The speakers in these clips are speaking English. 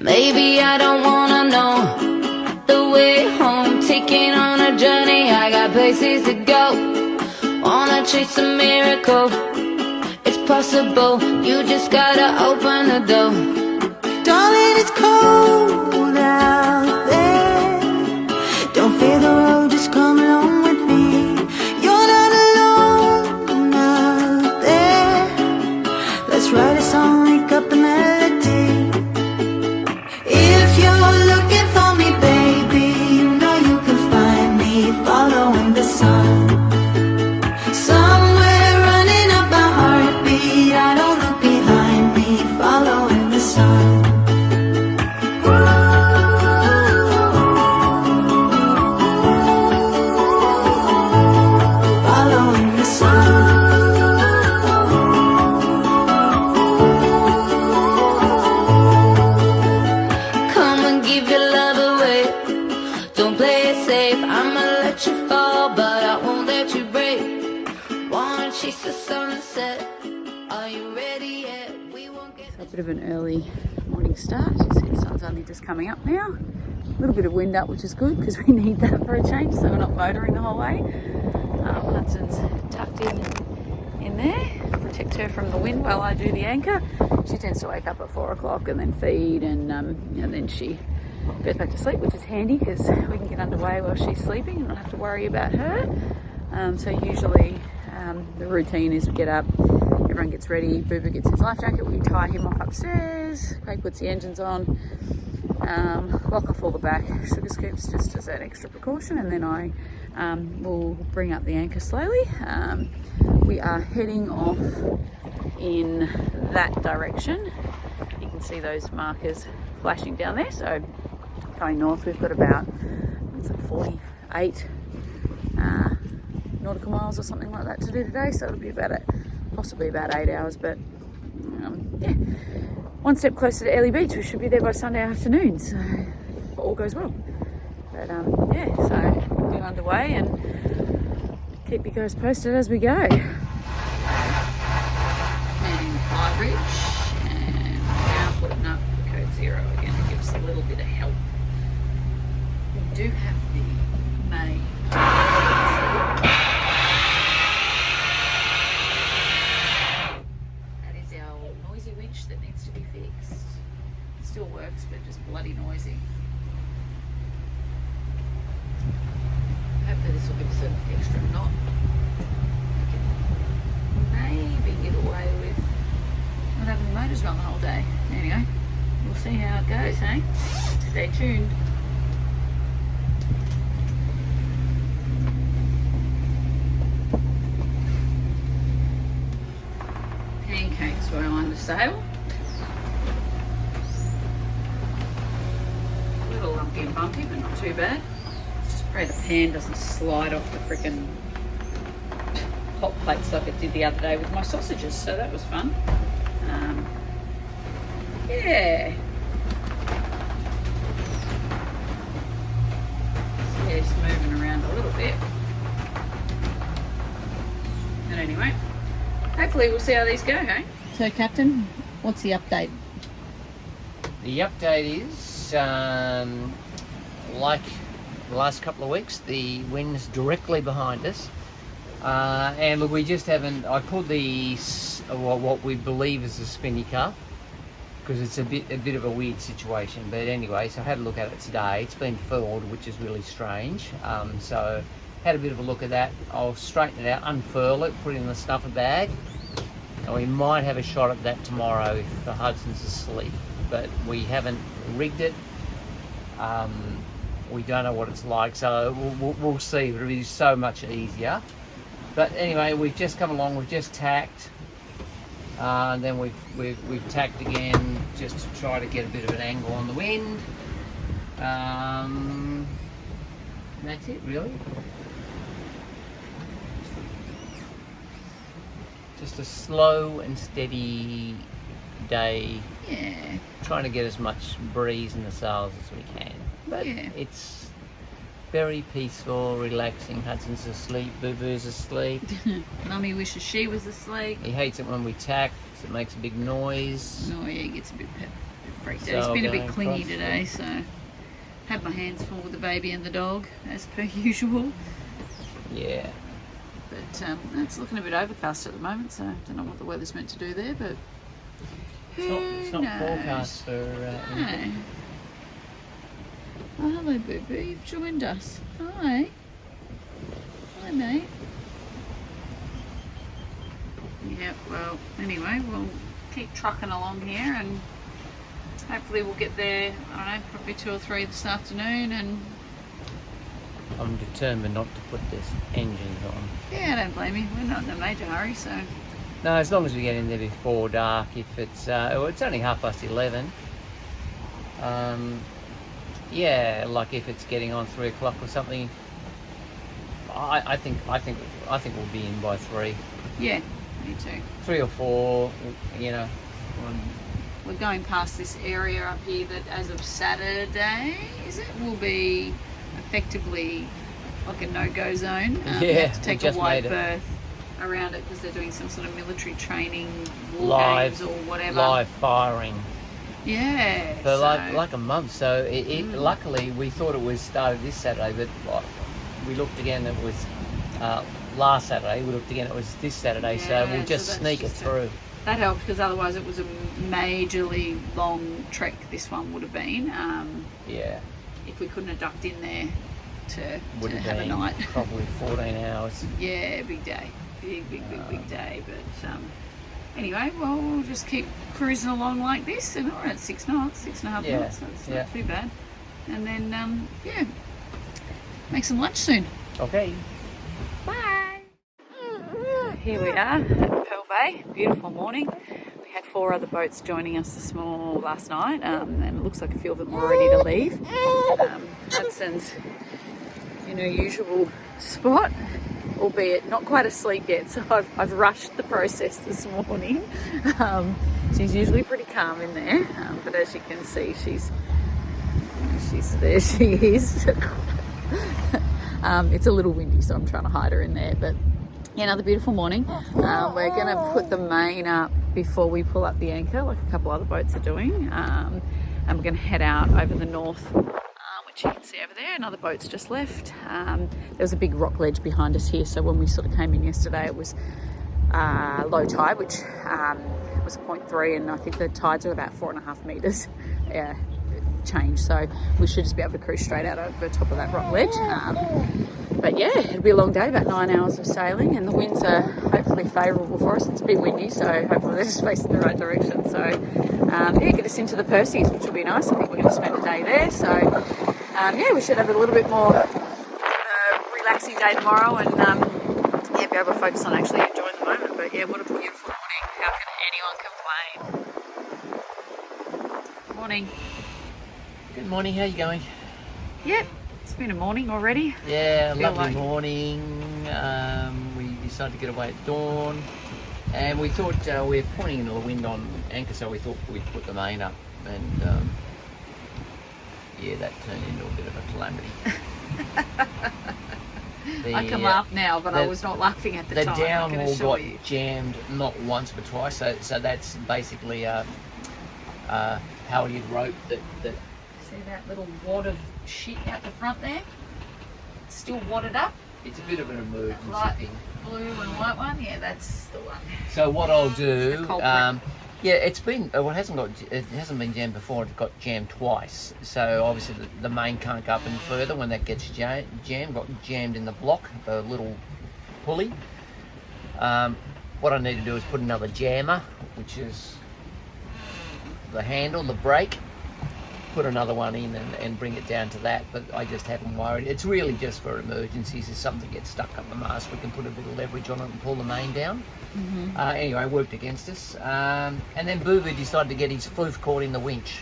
Maybe I don't wanna know the way home, taking on a journey. I got places to go, wanna chase a miracle. It's possible, you just gotta open the door. Darling, it's cold out there. Don't fear the road, just come along with me. You're not alone out there. Let's write a song, make up the melody. If you're looking for me, baby, you know you can find me following the sun. Somewhere running up my heartbeat, I don't look behind me, following the sun. Following the sun. Come and give your love away. Don't play it safe. I'ma let you fall, but I won't let you break. Wanna chase the sunset. Are you ready yet? We won't get A bit of an early morning start. You see the sun's only just coming up now. A little bit of wind up, which is good because we need that for a change, so we're not motoring the whole way. Hudson's tucked in there, protect her from the wind while I do the anchor. She tends to wake up at 4 o'clock and then feed, and then she goes back to sleep, which is handy because we can get underway while she's sleeping and not have to worry about her. So usually the routine is we get up, everyone gets ready, Boo Boo gets his life jacket, we tie him off upstairs, Craig puts the engines on, lock off all the back sugar scoops just as an extra precaution, and then I will bring up the anchor slowly. We are heading off in that direction. You can see those markers flashing down there, so going north. We've got about, it's like 48 nautical miles or something like that to do today, so it'll be possibly about 8 hours, but yeah, one step closer to Airlie Beach. We should be there by Sunday afternoon, so if all goes well. But yeah, so get underway and keep you guys posted as we go. And High Ridge, and now putting up the code 0 again to give us a little bit of help. We do have the main. That is our noisy winch that needs to be fixed. It still works, but just bloody noisy. Hopefully this will give us an extra knot. We can maybe get away with not having the motors run the whole day. Anyway, we'll see how it goes, hey? Stay tuned. Pancakes were on sale. A little lumpy and bumpy, but not too bad. Just pray the pan doesn't slide off the frickin' hot plates like it did the other day with my sausages, so that was fun. Yeah. So yeah, just moving around a little bit. But anyway, hopefully we'll see how these go, hey? So Captain, what's the update? The update is, like the last couple of weeks, the wind's directly behind us. And look, we just haven't, I pulled the, what we believe is a spinny cup, because it's a bit of a weird situation. But anyway, so I had a look at it today. It's been furled, which is really strange. So had a bit of a look at that. I'll straighten it out, unfurl it, put it in the stuffer bag. And we might have a shot at that tomorrow if the Hudson's asleep. But we haven't rigged it. We don't know what it's like, so we'll see. It'll be so much easier. But anyway, we've just come along. We've just tacked. And then we've tacked again just to try to get a bit of an angle on the wind. And that's it, really. Just a slow and steady day. Yeah. Trying to get as much breeze in the sails as we can. But yeah, it's very peaceful, relaxing. Hudson's asleep, Boo Boo's asleep. Mummy wishes she was asleep. He hates it when we tack, because it makes a big noise. Oh yeah, he gets a bit freaked So out. He's been a bit going clingy across, today, so had my hands full with the baby and the dog, as per usual. Yeah. But it's looking a bit overcast at the moment, so I don't know what the weather's meant to do there, but It's not forecast for anything. Oh, hello, Boo Boo. You've joined us. Hi. Hi, mate. Yeah, well, anyway, we'll keep trucking along here and hopefully we'll get there, I don't know, probably 2 or 3 this afternoon. And I'm determined not to put this engines on. yeah, I don't blame you. We're not in a major hurry, so No, as long as we get in there before dark. If it's well, it's only 11:30. Yeah, like if it's getting on 3 o'clock or something, I think we'll be in by 3. yeah, me too. 3 or 4, you know. We're going past this area up here that as of Saturday, will be effectively like a no-go zone. You Yeah, have to we take a just white made it. berth around it because they're doing some sort of military training, war Live, games or whatever. live firing Yeah. for so- like a month. So luckily we thought it was started this Saturday, but we looked again. It was last Saturday. We looked again. It was this Saturday. Yeah, so we'll so just that's sneak just it through. That helped because otherwise it was a majorly long trek. This one would have been Yeah, if we couldn't have ducked in there to would have have a been night. probably 14 hours. Yeah, big day. Big day. But anyway, well, we'll just keep cruising along like this. And we're at 6 knots, 6.5 Yeah, knots, so it's yeah. not too bad. And then, yeah, make some lunch soon. Okay. Bye. Here we are at Pearl Bay. Beautiful morning. We had 4 other boats joining us last night, and it looks like a few of them were ready to leave. Hudson's usual spot, albeit not quite asleep yet, so I've rushed the process this morning. She's usually pretty calm in there, but as you can see, she's there. She is. It's a little windy, so I'm trying to hide her in there, but yeah, another beautiful morning. We're going to put the main up before we pull up the anchor, like a couple other boats are doing, and we're going to head out over the north, which you can see over there. Another boat's just left. There was a big rock ledge behind us here, so when we sort of came in yesterday, it was low tide, which was 0.3, and I think the tides are about 4.5 metres change, so we should just be able to cruise straight out over the top of that rock ledge. But yeah, it'll be a long day, about 9 hours of sailing, and the winds are hopefully favourable for us. It's a bit windy, so hopefully they're just facing the right direction. So yeah, get us into the Perseus, which will be nice. I think we're going to spend a day there, so yeah, we should have a little bit more relaxing day tomorrow, and yeah, be able to focus on actually enjoying the moment. But yeah, what a beautiful morning. How can anyone complain? Morning. Good morning. How you going? Yep, it's been a morning already. Yeah, Feel lovely like- morning. We decided to get away at dawn, and we thought we're pointing into the wind on anchor, so we thought we'd put the main up, and yeah, that turned into a bit of a calamity. I can laugh now, but I was not laughing at the The time. I can downhaul assure got you. jammed not once but twice, so that's basically halyard rope that See that little wad of shit out the front there? It's still wadded up. it's a bit of an emergency Light thing. blue and white one. Yeah, that's the one. So what I'll do, The culprit. yeah, it hasn't been jammed before. It got jammed twice. So obviously the main can't go up any further when that gets jammed. Got jammed in the block, the little pulley. What I need to do is put another jammer, which is the handle, the brake. Put another one in and bring it down to that, but I just haven't worried. It's really just for emergencies. If something gets stuck up the mast, we can put a bit of leverage on it and pull the main down. Anyway, it worked against us. And then Boo Boo decided to get his floof caught in the winch.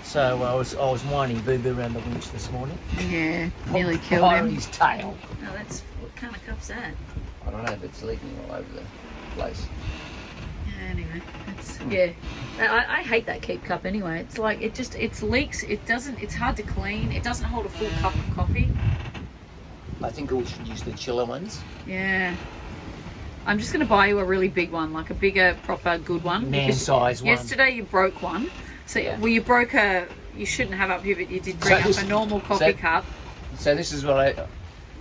So I was whining Boo Boo around the winch this morning. Yeah, nearly killed By him. his tail. No, that's what kind of cup's that? I don't know, but it's leaking all over the place. Anyway, yeah. I hate that keep cup anyway. It's like it leaks. It's hard to clean. It doesn't hold a full cup of coffee. I think we should use the chiller ones. Yeah. I'm just going to buy you a really big one, like a bigger, proper, good one. Man-size one. Yesterday you broke one. So, Yeah. well, you broke you shouldn't have up here, but you did bring up a normal coffee cup. So this is what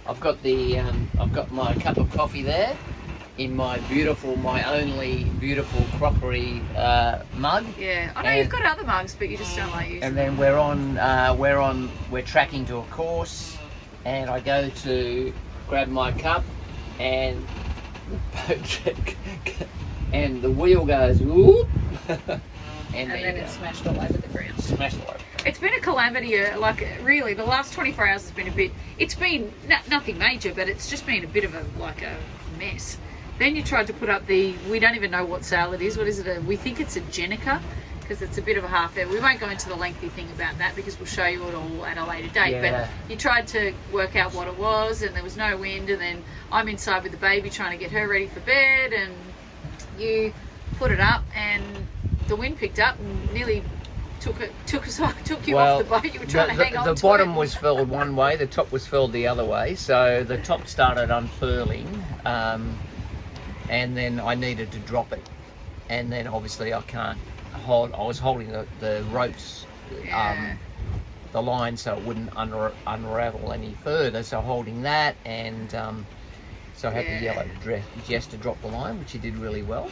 I've got I've got my cup of coffee there in my only beautiful crockery mug. Yeah, I know you've got other mugs, but you just don't like using And them. then we're tracking to a course, and I go to grab my cup, and and the wheel goes whoop, and then it's smashed all over the ground. Smashed all over. It's been a calamity, like really, the last 24 hours has been it's been nothing major, but it's just been a bit of a mess. Then you tried to put up we don't even know what sail it is. What is it? We think it's a Jenica, because it's a bit of a half there. We won't go into the lengthy thing about that because we'll show you it all at a later date. Yeah. But you tried to work out what it was, and there was no wind, and then I'm inside with the baby trying to get her ready for bed, and you put it up, and the wind picked up and nearly took you off the boat. You were trying to hang on to it. The bottom was furled one way, the top was furled the other way. So the top started unfurling, and then I needed to drop it. And then obviously I was holding the ropes, the line, so it wouldn't unravel any further. So holding that, and so I had to yell at Jess to drop the line, which he did really well.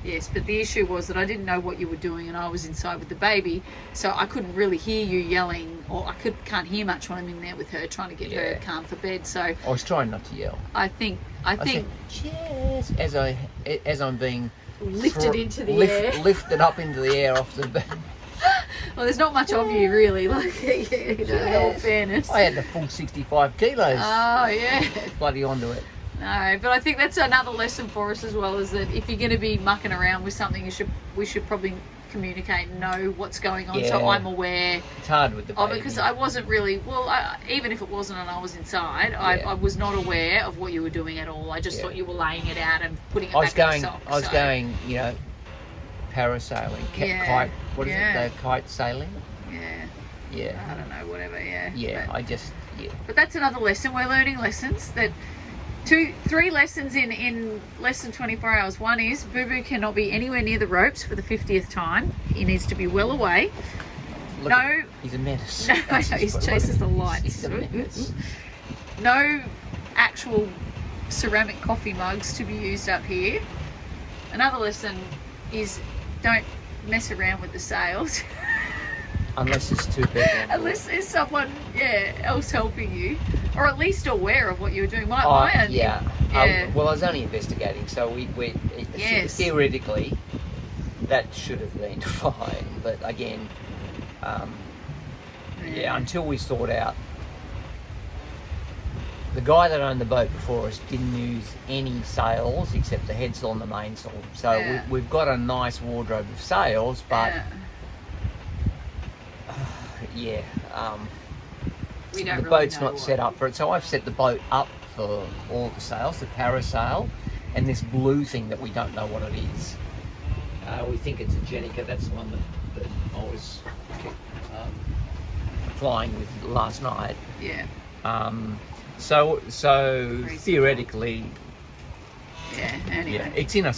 Yes, but the issue was that I didn't know what you were doing, and I was inside with the baby, so I couldn't really hear you yelling, or I can't hear much when I'm in there with her trying to get her calm for bed. So I was trying not to yell. I think Jess, as I'm being lifted into the air, lifted up into the air off the bed. Well, there's not much of you really, in all fairness. I had the full 65 kilos. Oh yeah. Bloody onto it. No, but I think that's another lesson for us as well, is that if you're going to be mucking around with something, we should probably communicate and know what's going on, so I'm aware. It's hard with the baby. Because I wasn't really, even if it wasn't and I was inside, I was not aware of what you were doing at all. I just thought you were laying it out and putting it back in the sock. I was going, parasailing, kite, what is it, the kite sailing? Yeah. I don't know, whatever, Yeah, But that's another lesson. We're learning lessons that... 3 lessons in less than 24 hours. One is Boo Boo cannot be anywhere near the ropes for the 50th time. He needs to be well away. He's a menace. No, he chases the lights. He's a menace. No actual ceramic coffee mugs to be used up here. Another lesson is don't mess around with the sails. Unless it's too big. Unless there's someone else helping you, or at least aware of what you were doing. Well, I was only investigating, so we theoretically that should have been fine. But again, until we sort out. The guy that owned the boat before us didn't use any sails except the headsail and the mainsail. So we've got a nice wardrobe of sails, but. The boat's not set up for it, so I've set the boat up for all the sails, the parasail, and this blue thing that we don't know what it is. We think it's a Jenica. That's the one that I was flying with last night. So theoretically, anyway. It's in a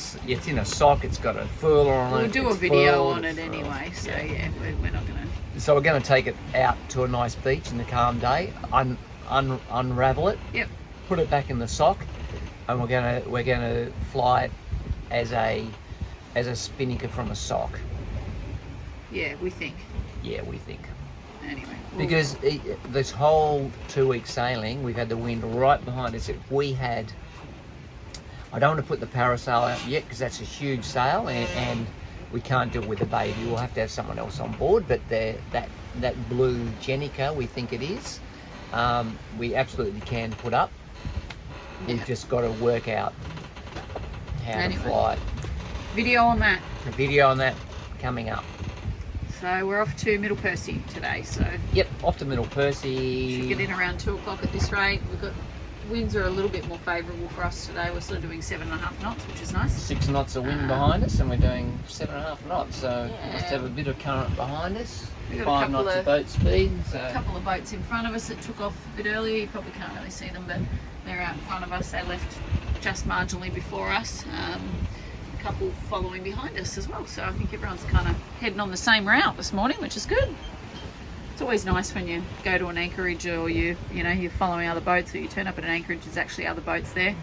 sock. It's got a furler on it. We'll do a video on it anyway. So we're not gonna. So we're going to take it out to a nice beach in the calm day, unravel it, put it back in the sock, and we're going to fly it as a spinnaker from a sock. Yeah, we think. Yeah, we think. Anyway. Because this whole 2-week sailing, we've had the wind right behind us. If we had, I don't want to put the parasail out yet because that's a huge sail, and we can't do it with the baby. We'll have to have someone else on board. But that blue Jenica, we think it is, we absolutely can put up. We've just got to work out how to fly it. Video on that. A video on that coming up. So we're off to Middle Percy today. So off to Middle Percy. Should get in around 2 o'clock at this rate. We've got winds are a little bit more favourable for us today. We're still doing 7.5 knots, which is nice. 6 knots of wind behind us, and we're doing 7.5 knots. So must have a bit of current behind us. We've got 5 knots of boat speed. So a couple of boats in front of us that took off a bit earlier. You probably can't really see them, but they're out in front of us. They left just marginally before us. A couple following behind us as well. So I think everyone's kind of heading on the same route this morning, which is good. It's always nice when you go to an anchorage or you're following other boats, or you turn up at an anchorage, there's actually other boats there.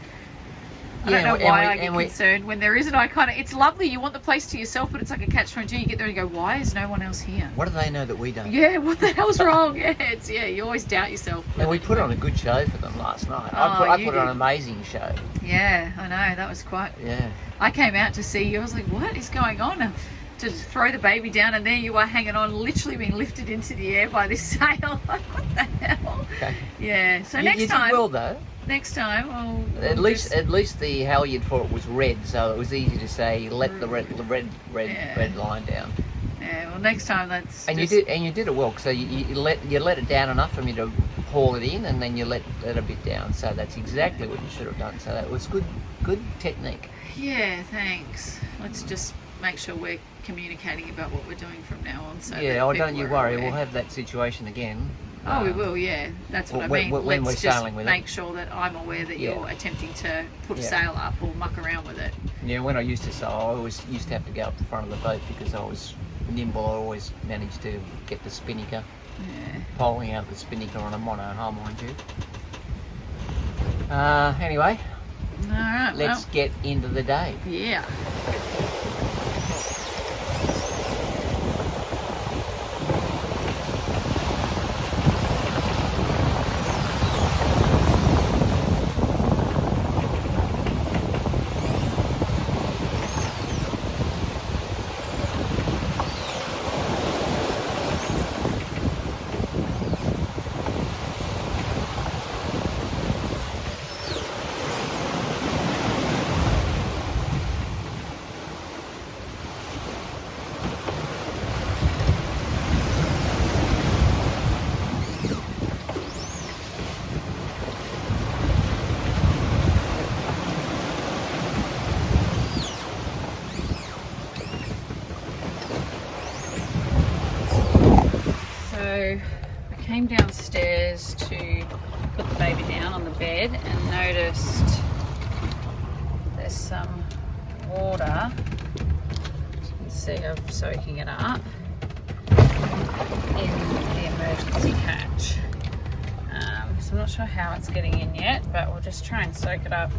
I don't know why I get concerned when there isn't. It's lovely. You want the place to yourself, but it's like a catch-22. You get there and you go, why is no one else here? What do they know that we don't? Yeah, what the hell's wrong? You always doubt yourself. And we put on a good show for them last night. I put on an amazing show. Yeah, I know. That was quite... Yeah. I came out to see you. I was like, what is going on? And to throw the baby down, and there you are hanging on, literally being lifted into the air by this sail. What the hell? Okay. Yeah, so next time... You did well, though. Next time, at least the halyard for it was red, so it was easy to say let the red line down. Yeah, well, next time that's. And you did it well. So you let it down enough for me to haul it in, and then you let it a bit down. So that's exactly what you should have done. So that was good technique. Yeah, thanks. Let's just make sure we're communicating about what we're doing from now on. So don't you worry. We'll have that situation again. Oh, we will, yeah. That's what I mean. When Let's we're sailing with make sure that I'm aware that you're attempting to put a sail up or muck around with it. Yeah, when I used to sail, I always used to have to go up the front of the boat because I was nimble. I always managed to get the spinnaker. Yeah. Poling out the spinnaker on a mono hull, mind you. Anyway. All right. Let's get into the day. Yeah. Came downstairs to put the baby down on the bed and noticed there's some water. As you can see, I'm soaking it up in the emergency hatch. So I'm not sure how it's getting in yet, but we'll just try and soak it up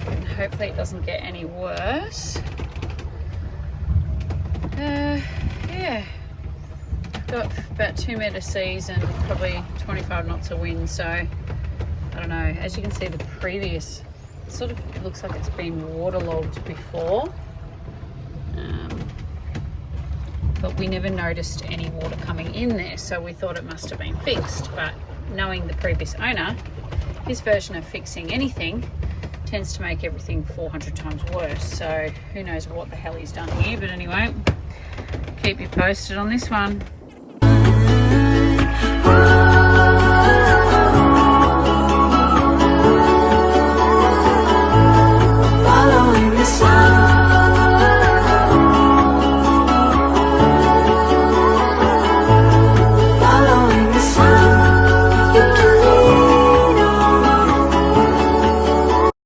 and hopefully it doesn't get any worse. Yeah. Got about 2 metre seas and probably 25 knots of wind, so I don't know. As you can see, the previous, it sort of looks like it's been waterlogged before, but we never noticed any water coming in there, so we thought it must have been fixed. But knowing the previous owner, his version of fixing anything tends to make everything 400 times worse, so who knows what the hell he's done here. But anyway, keep you posted on this one. Oh